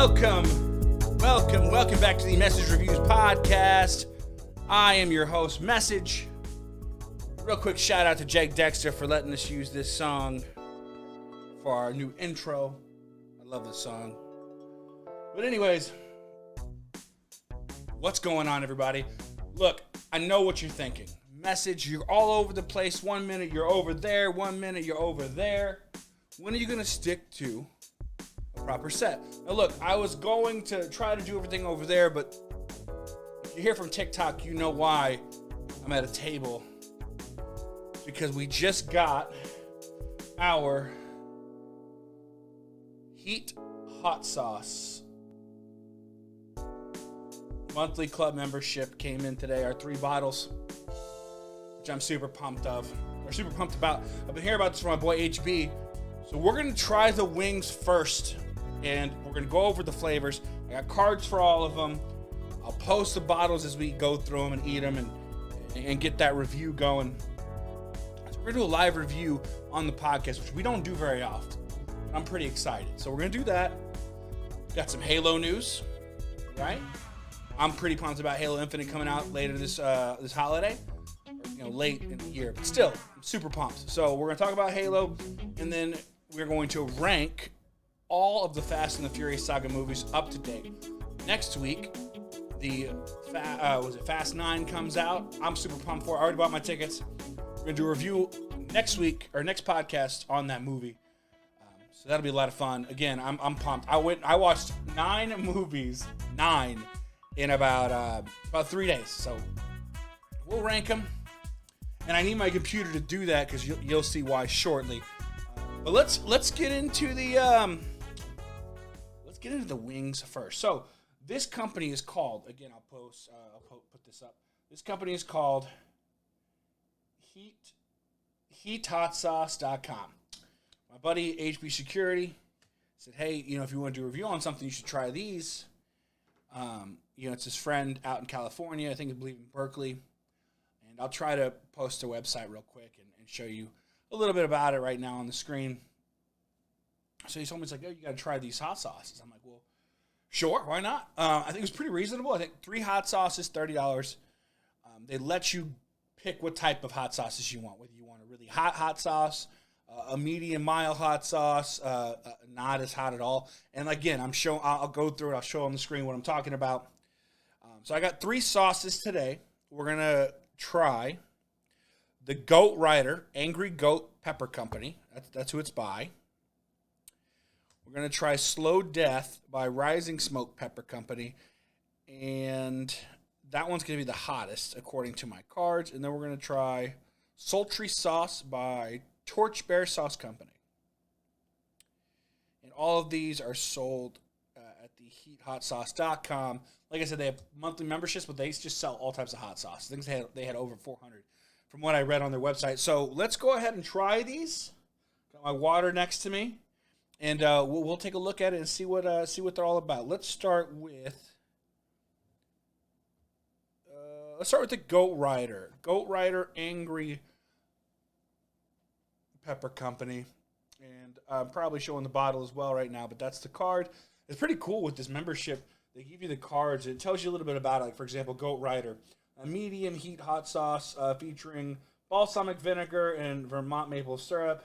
Welcome back to the Message Reviews podcast. I am your host, Message. Real quick shout out to Jake Dexter for letting us use this song for our new intro. I love this song. But anyways, what's going on, everybody? Look, I know what you're thinking. Message, you're all over the place. 1 minute you're over there, 1 minute you're over there. When are you going to stick to a proper set? Now look, I was going to try to do everything over there, but if you hear from TikTok, you know why I'm at a table. Because we just got our Heat Hot Sauce monthly club membership came in today. Our 3 bottles, which I'm super pumped about. I've been hearing about this from my boy HB. So we're going to try the wings first, and we're going to go over the flavors. I got cards for all of them. I'll post the bottles as we go through them and eat them and get that review going. So we're going to do a live review on the podcast, which we don't do very often. I'm pretty excited. So we're going to do that. Got some Halo news, right? I'm pretty pumped about Halo Infinite coming out later this holiday. Late in the year, but still, I'm super pumped. So we're going to talk about Halo, and then we're going to rank all of the Fast and the Furious Saga movies up to date. Next week, the Fast 9 comes out. I'm super pumped for it. I already bought my tickets. We're going to do a review next week, or next podcast, on that movie. So that'll be a lot of fun. Again, I'm pumped. I watched 9 movies, in about 3 days. So we'll rank them. And I need my computer to do that because you'll see why shortly. But let's get into the wings first. So this company is called, again, I'll put this up. This company is called HeatHotSauce.com. My buddy HB Security said, hey, if you want to do a review on something, you should try these. It's his friend out in California, I believe in Berkeley. And I'll try to post their website real quick and show you a little bit about it right now on the screen. So he told me, you got to try these hot sauces. I'm like, well, sure, why not? I think it was pretty reasonable. I think 3 hot sauces, $30. They let you pick what type of hot sauces you want, whether you want a really hot sauce, a medium mild hot sauce, not as hot at all. And again, I'll go through it. I'll show on the screen what I'm talking about. So I got 3 sauces today. We're going to try the Goat Rider Angry Goat Pepper Company. That's who it's by. We're going to try Slow Death by Rising Smoke Pepper Company. And that one's going to be the hottest, according to my cards. And then we're going to try Sultry Sauce by Torchbear Sauce Company. And all of these are sold at the HeatHotSauce.com. Like I said, they have monthly memberships, but they just sell all types of hot sauce. I think they had over 400 from what I read on their website. So let's go ahead and try these. Got my water next to me, and we'll take a look at it and see what they're all about. Let's start with the Goat Rider. Goat Rider Angry Pepper Company, and I'm probably showing the bottle as well right now, but that's the card. It's pretty cool with this membership. They give you the cards. It tells you a little bit about it. Like, for example, Goat Rider, a medium heat hot sauce featuring balsamic vinegar and Vermont maple syrup,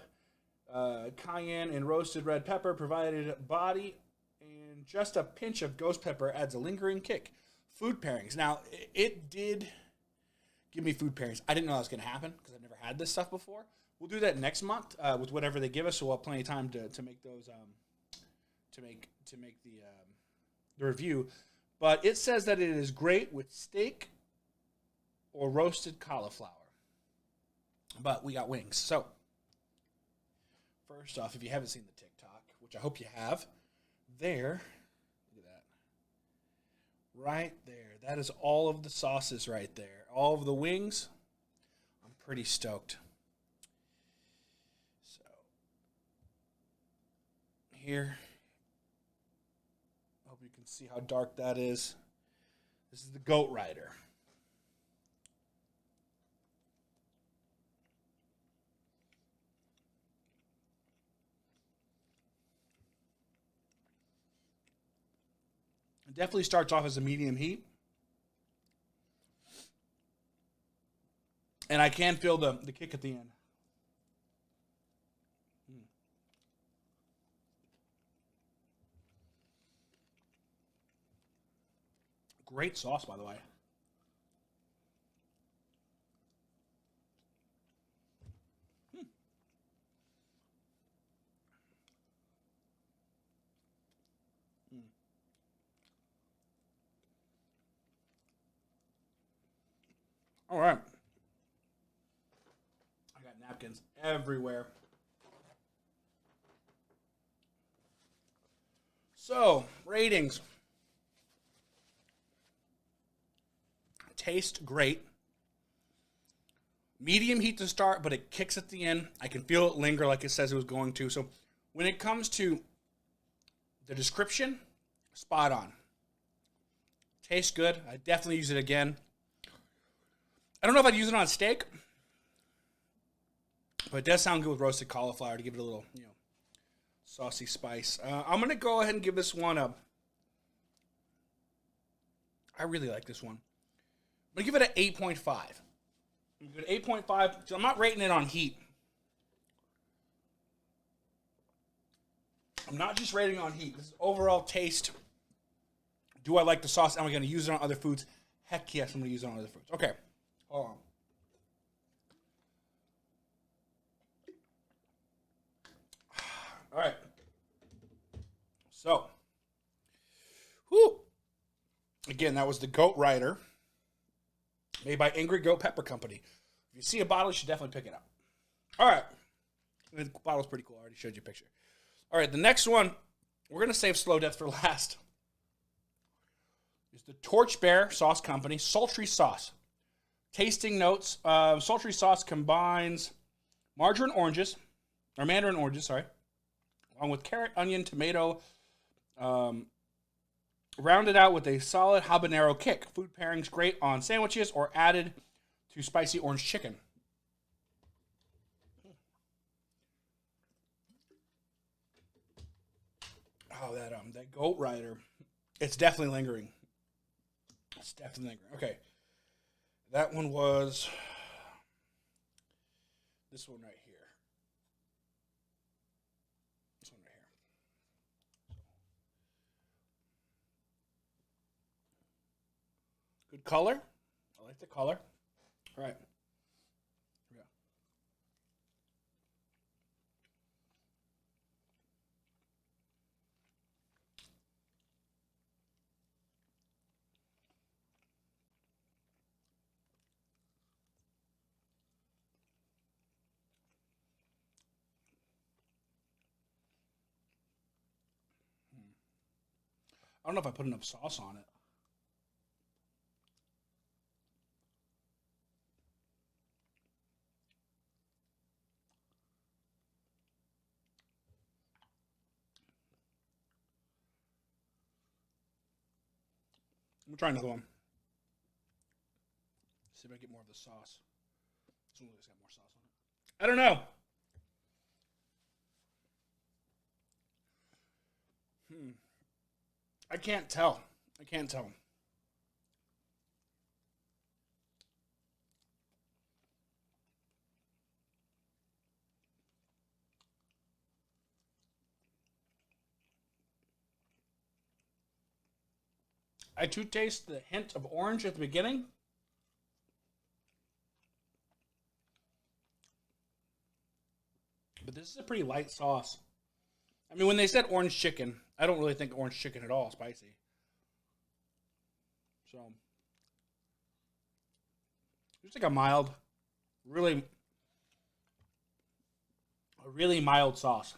cayenne and roasted red pepper, provided body, and just a pinch of ghost pepper adds a lingering kick. Food pairings. Now, it did give me food pairings. I didn't know that was going to happen because I've never had this stuff before. We'll do that next month with whatever they give us, so we'll have plenty of time to make those to make the review. But it says that it is great with steak or roasted cauliflower. But we got wings. So first off, if you haven't seen the TikTok, which I hope you have, there, look at that, right there. That is all of the sauces right there. All of the wings. I'm pretty stoked. So here, hope you can see how dark that is. This is the Goat Rider. definitely starts off as a medium heat. And I can feel the kick at the end. Great sauce, by the way. All right. I got napkins everywhere. So, ratings. Taste great. Medium heat to start, but it kicks at the end. I can feel it linger like it says it was going to. So, when it comes to the description, spot on. Tastes good. I definitely use it again. I don't know if I'd use it on steak, but it does sound good with roasted cauliflower to give it a little, saucy spice. I'm going to go ahead and give this one a... I really like this one. I'm going to give it an 8.5. I'm going to give it 8.5. So I'm not rating it on heat. I'm not just rating it on heat. This is overall taste. Do I like the sauce? Am I going to use it on other foods? Heck yes, I'm going to use it on other foods. Okay. Hold on. All right. So, again, that was the Goat Rider, made by Angry Goat Pepper Company. If you see a bottle, you should definitely pick it up. All right. The bottle's pretty cool. I already showed you a picture. All right, the next one, we're going to save slow death for last. It's the Torchbearer Sauce Company Sultry Sauce. Tasting notes. Sultry sauce combines mandarin oranges, along with carrot, onion, tomato, rounded out with a solid habanero kick. Food pairings great on sandwiches or added to spicy orange chicken. Oh, that Goat Rider. It's definitely lingering. Okay. That one was this one right here. This one right here. Good color. I like the color. All right. Here we go. I don't know if I put enough sauce on it. I'm gonna try another one. See if I get more of the sauce. This one looks got more sauce on it. I don't know. I can't tell. I do taste the hint of orange at the beginning. But this is a pretty light sauce. I mean, when they said orange chicken, I don't really think orange chicken at all spicy. So, it's like a mild, really, a really mild sauce.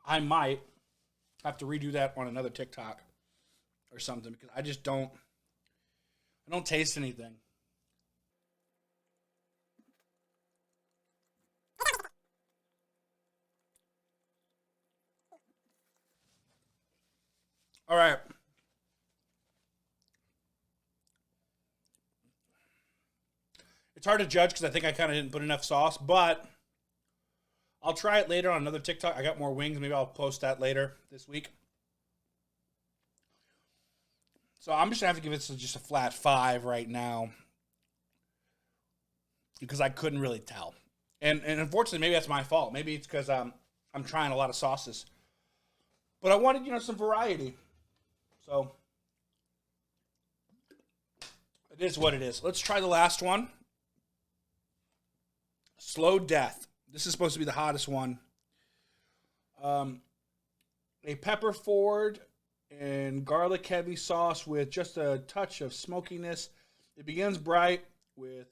I might have to redo that on another TikTok or something because I don't taste anything. All right. It's hard to judge because I think I kind of didn't put enough sauce, but I'll try it later on another TikTok. I got more wings. Maybe I'll post that later this week. So I'm just going to have to give it just a flat 5 right now because I couldn't really tell. And unfortunately, maybe that's my fault. Maybe it's because I'm trying a lot of sauces. But I wanted, some variety. So it is what it is. Let's try the last one. Slow Death. This is supposed to be the hottest one. A pepper forward and garlic heavy sauce with just a touch of smokiness. It begins bright with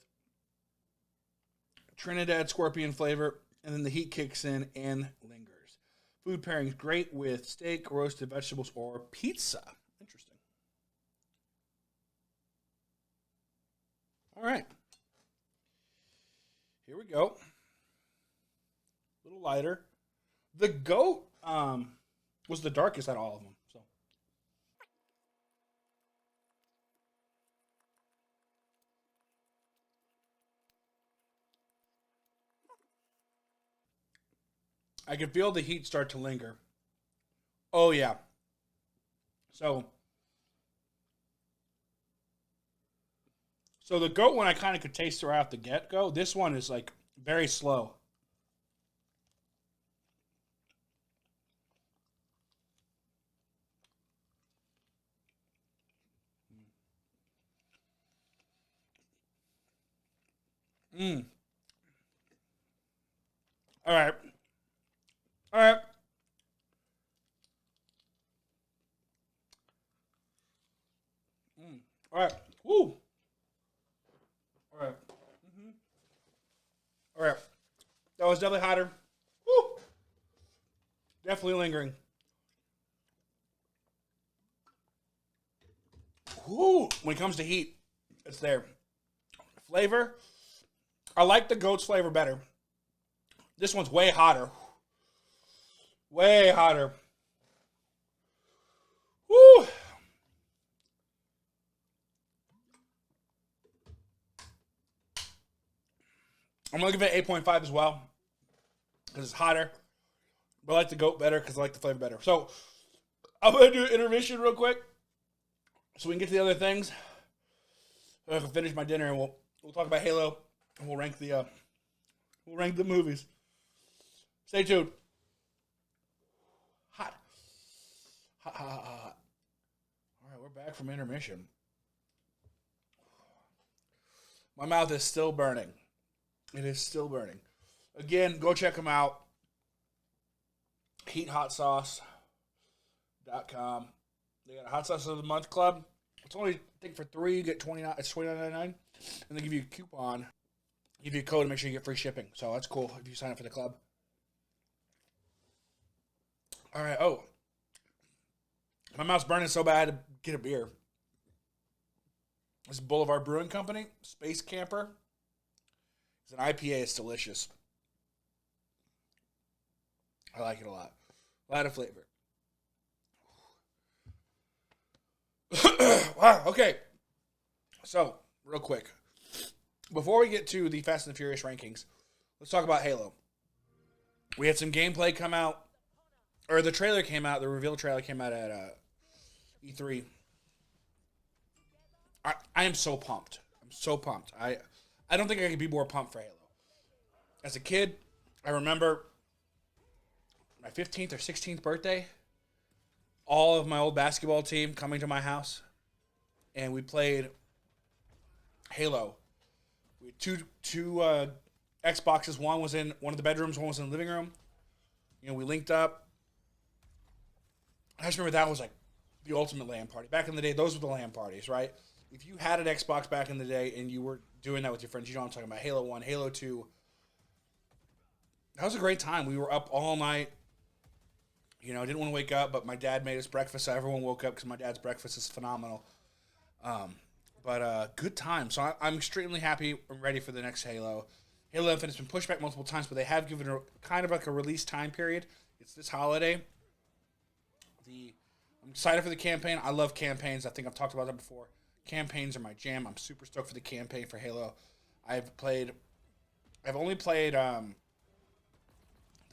Trinidad scorpion flavor, and then the heat kicks in and lingers. Food pairing is great with steak, roasted vegetables, or pizza. Interesting. All right. Here we go. A little lighter. The goat was the darkest out of all of them. So I can feel the heat start to linger. Oh yeah. So the goat one I kind of could taste right off the get go. This one is like very slow. Mm. All right. All right. Mm. All right. Woo. All right. Mm-hmm. All right. That was definitely hotter. Woo. Definitely lingering. Woo. When it comes to heat, it's there. Flavor. I like the goat's flavor better. This one's way hotter. Way hotter. Woo. I'm going to give it 8.5 as well because it's hotter. But I like the goat better because I like the flavor better. So I'm going to do an intermission real quick so we can get to the other things. I can finish my dinner and we'll talk about Halo and we'll rank the movies. Stay tuned. Hot. Hot, hot, hot, hot. All right, we're back from intermission. My mouth is still burning. It is still burning. Again, go check them out. HeatHotSauce.com. They got a hot sauce of the month club. It's only, I think, for 3 you get 29. It's $29.99, and they give you a coupon, give you a code to make sure you get free shipping. So that's cool if you sign up for the club. All right. Oh, my mouth's burning so bad I had to get a beer. This is Boulevard Brewing Company, Space Camper. It's an IPA. It's delicious. I like it a lot. A lot of flavor. Wow. Okay. So, real quick. Before we get to the Fast and the Furious rankings, let's talk about Halo. We had some gameplay come out. Or the trailer came out. The reveal trailer came out at E3. I am so pumped. I'm so pumped. I don't think I could be more pumped for Halo. As a kid, I remember my 15th or 16th birthday, all of my old basketball team coming to my house, and we played Halo. We had two Xboxes. One was in one of the bedrooms, one was in the living room. We linked up. I just remember that was like the ultimate LAN party. Back in the day, those were the LAN parties, right? If you had an Xbox back in the day and you were doing that with your friends, you know what I'm talking about. Halo 1, Halo 2. That was a great time. We were up all night. Didn't want to wake up, but my dad made us breakfast, so everyone woke up because my dad's breakfast is phenomenal. But good time. So I'm extremely happy and ready for the next Halo. Halo Infinite's been pushed back multiple times, but they have given a kind of like a release time period. It's this holiday. I'm excited for the campaign. I love campaigns. I think I've talked about that before. Campaigns are my jam. I'm super stoked for the campaign for Halo. I've played. I've only played the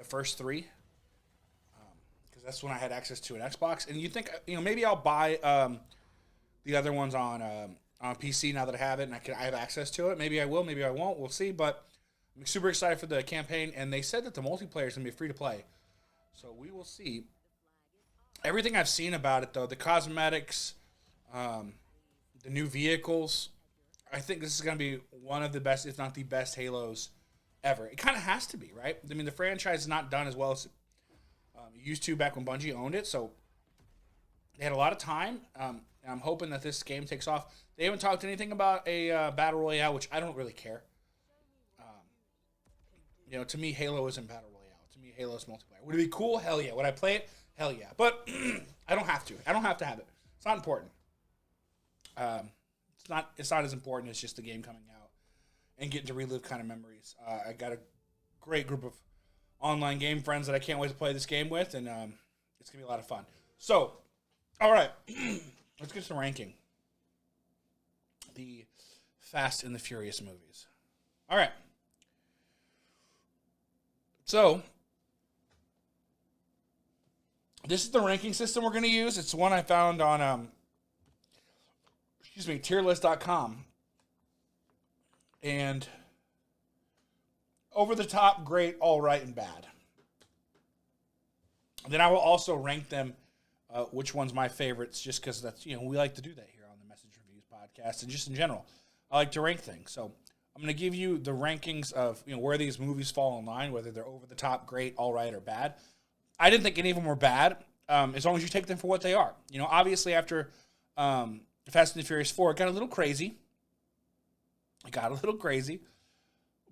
first three because that's when I had access to an Xbox. And you think maybe I'll buy the other ones on PC now that I have it and I have access to it. Maybe I will. Maybe I won't. We'll see. But I'm super excited for the campaign. And they said that the multiplayer is gonna be free to play, so we will see. Everything I've seen about it though, the cosmetics, the new vehicles. I think this is going to be one of the best, if not the best, Halos ever. It kind of has to be, right? I mean, the franchise is not done as well as it used to back when Bungie owned it, so they had a lot of time, and I'm hoping that this game takes off. They haven't talked anything about a Battle Royale, which I don't really care. To me, Halo isn't Battle Royale. To me, Halo is multiplayer. Would it be cool? Hell yeah. Would I play it? Hell yeah. But I don't have to. I don't have to have it. It's not important. It's not as important as just the game coming out and getting to relive kind of memories. I got a great group of online game friends that I can't wait to play this game with, and it's going to be a lot of fun. So, all right, let's get some ranking. The Fast and the Furious movies. All right. So, this is the ranking system we're going to use. It's one I found on tierlist.com. And over the top, great, all right, and bad. Then I will also rank them, which one's my favorites, just because that's, we like to do that here on the Message Reviews podcast, and just in general, I like to rank things. So I'm going to give you the rankings of, where these movies fall in line, whether they're over the top, great, all right, or bad. I didn't think any of them were bad, as long as you take them for what they are. Obviously after Fast and the Furious 4, it got a little crazy.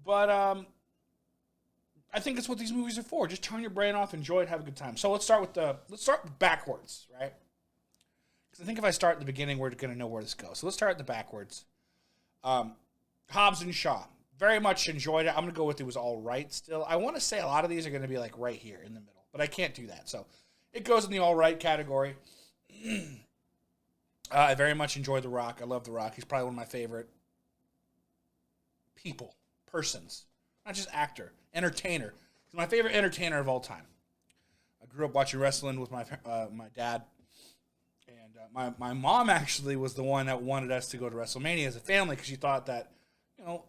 But I think it's what these movies are for. Just turn your brain off, enjoy it, have a good time. So let's start backwards, right? Because I think if I start at the beginning, we're going to know where this goes. So let's start at the backwards. Hobbs and Shaw. Very much enjoyed it. I'm going to go with it was all right still. I want to say a lot of these are going to be like right here in the middle, but I can't do that. So it goes in the all right category. I very much enjoyed The Rock. I love The Rock. He's probably one of my favorite persons. Not just actor, entertainer. He's my favorite entertainer of all time. I grew up watching wrestling with my dad. And my mom actually was the one that wanted us to go to WrestleMania as a family because she thought that,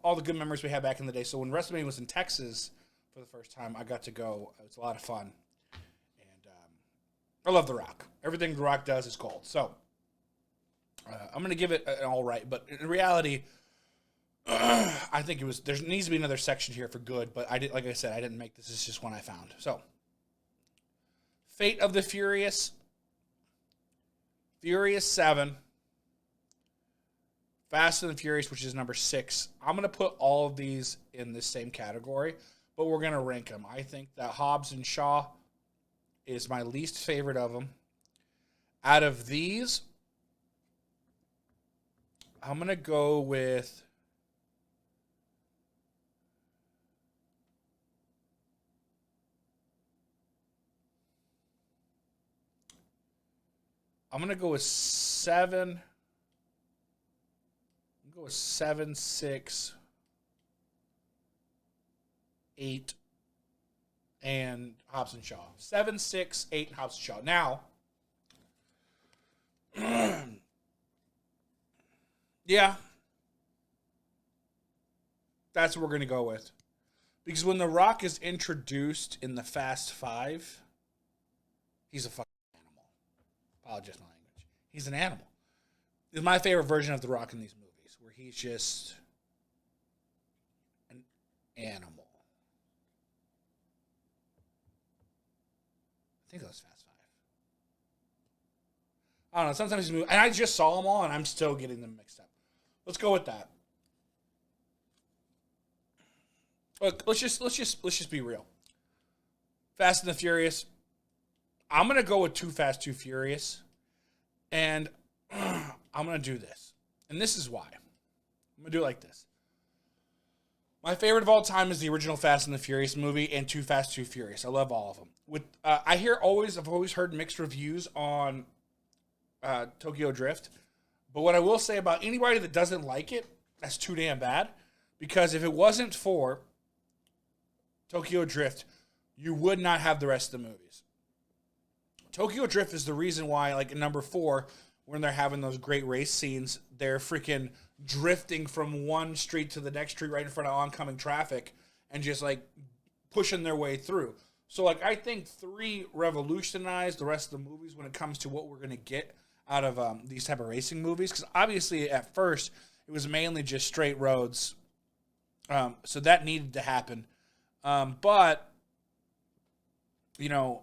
all the good memories we had back in the day. So when WrestleMania was in Texas for the first time, I got to go. It was a lot of fun. And I love The Rock. Everything The Rock does is gold. So I'm going to give it an all right. But in reality, I think there needs to be another section here for good. But like I said, I didn't make this. This is just one I found. So Fate of the Furious. Furious 7. Fast and the Furious, which is number 6. I'm going to put all of these in this same category, but we're going to rank them. I think that Hobbs and Shaw is my least favorite of them. Out of these, I'm going to go with... I'm going to go with 7... Go with 7, 6, 8, and Hobbs and Shaw. 7, 6, 8, and Hobbs and Shaw. Now, yeah, that's what we're going to go with. Because when The Rock is introduced in the Fast 5, he's a fucking animal. Apologize my language. He's an animal. It's my favorite version of The Rock in these movies. Where he's just an animal. I think that was Fast 5. I don't know. Sometimes he's moving, and I just saw them all, and I'm still getting them mixed up. Let's go with that. Look, let's just be real. Fast and the Furious. I'm gonna go with Too Fast, Too Furious, and I'm gonna do this, and this is why. I'm going to do it like this. My favorite of all time is the original Fast and the Furious movie and Too Fast, Too Furious. I love all of them. I've always heard mixed reviews on Tokyo Drift. But what I will say about anybody that doesn't like it, that's too damn bad. Because if it wasn't for Tokyo Drift, you would not have the rest of the movies. Tokyo Drift is the reason why, like in number 4, when they're having those great race scenes, they're freaking drifting from one street to the next street right in front of oncoming traffic and just like pushing their way through. So like I think 3 revolutionized the rest of the movies when it comes to what we're going to get out of these type of racing movies. Because obviously at first it was mainly just straight roads. So that needed to happen. But, you know,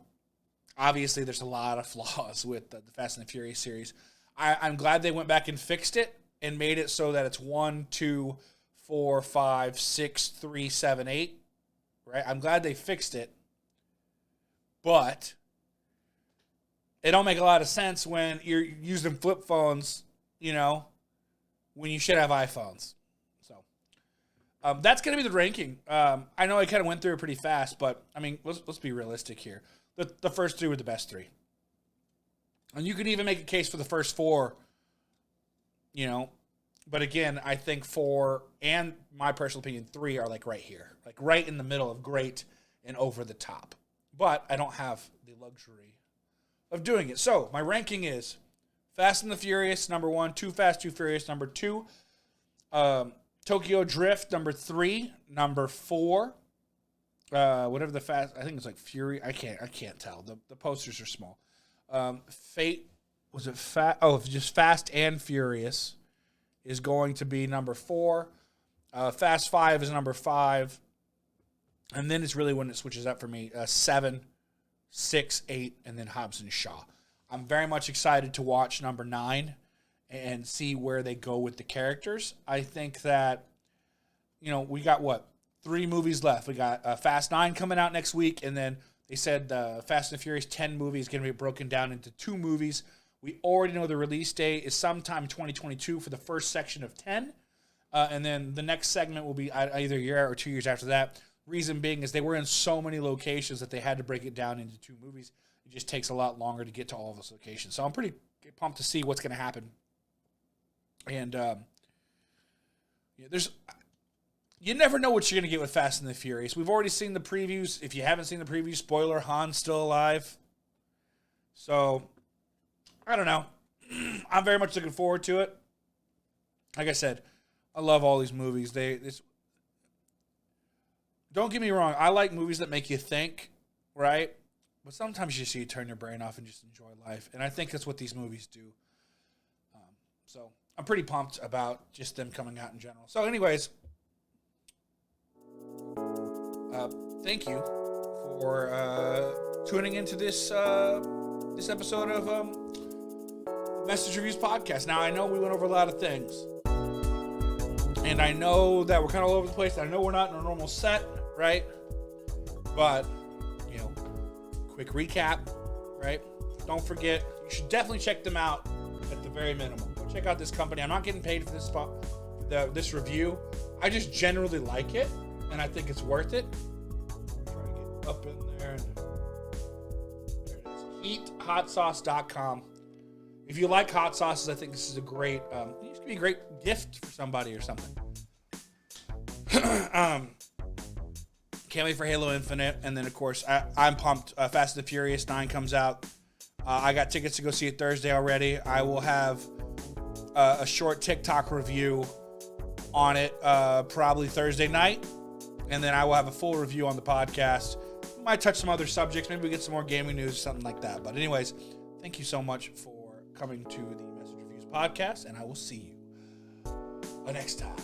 obviously there's a lot of flaws with the Fast and the Furious series. I'm glad they went back and fixed it and made it so that it's 1, 2, 4, 5, 6, 3, 7, 8. Right? I'm glad they fixed it. But it don't make a lot of sense when you're using flip phones, you know, when you should have iPhones. So that's going to be the ranking. I know I kind of went through it pretty fast, but I mean, let's be realistic here. The first 3 were the best 3. And you can even make a case for the first 4, you know. But again, I think 4 and my personal opinion 3 are like right here. Like right in the middle of great and over the top. But I don't have the luxury of doing it. So my ranking is Fast and the Furious, number 1. Too Fast, Too Furious, number 2. Tokyo Drift, number 3. Number 4. Whatever the fast, I think it's like Fury. I can't tell. The posters are small. Fate, was it fast? Oh, just Fast and Furious is going to be number 4. Fast 5 is number 5. And then it's really when it switches up for me. 7, 6, 8, and then Hobbs and Shaw. I'm very much excited to watch number 9 and see where they go with the characters. I think that, you know, we got 3 movies left. We got Fast 9 coming out next week, and then they said the Fast and Furious 10 movie is going to be broken down into 2 movies. We already know the release date is sometime 2022 for the first section of 10, and then the next segment will be either a year or 2 years after that. Reason being is they were in so many locations that they had to break it down into 2 movies. It just takes a lot longer to get to all of those locations. So I'm pretty pumped to see what's going to happen. And you never know what you're going to get with Fast and the Furious. We've already seen the previews. If you haven't seen the previews, spoiler, Han's still alive. So, I don't know. I'm very much looking forward to it. Like I said, I love all these movies. Don't get me wrong. I like movies that make you think, right? But sometimes you see you turn your brain off and just enjoy life. And I think that's what these movies do. So, I'm pretty pumped about just them coming out in general. So, anyways, thank you for tuning into this episode of Message Reviews Podcast. Now, I know we went over a lot of things, and I know that we're kind of all over the place. I know we're not in a normal set, right? But, you know, quick recap, right? Don't forget, you should definitely check them out at the very minimum. Go check out this company. I'm not getting paid for this review. I just generally like it, and I think it's worth it. Try to get up in there. And there it is. EatHotSauce.com. If you like hot sauces, I think this is a great, this could be a great gift for somebody or something. Can't wait for Halo Infinite. And then, of course, I'm pumped. Fast and the Furious 9 comes out. I got tickets to go see it Thursday already. I will have a short TikTok review on it probably Thursday night. And then I will have a full review on the podcast. We might touch some other subjects. Maybe we get some more gaming news or something like that. But anyways, thank you so much for coming to the Message Reviews Podcast. And I will see you next time.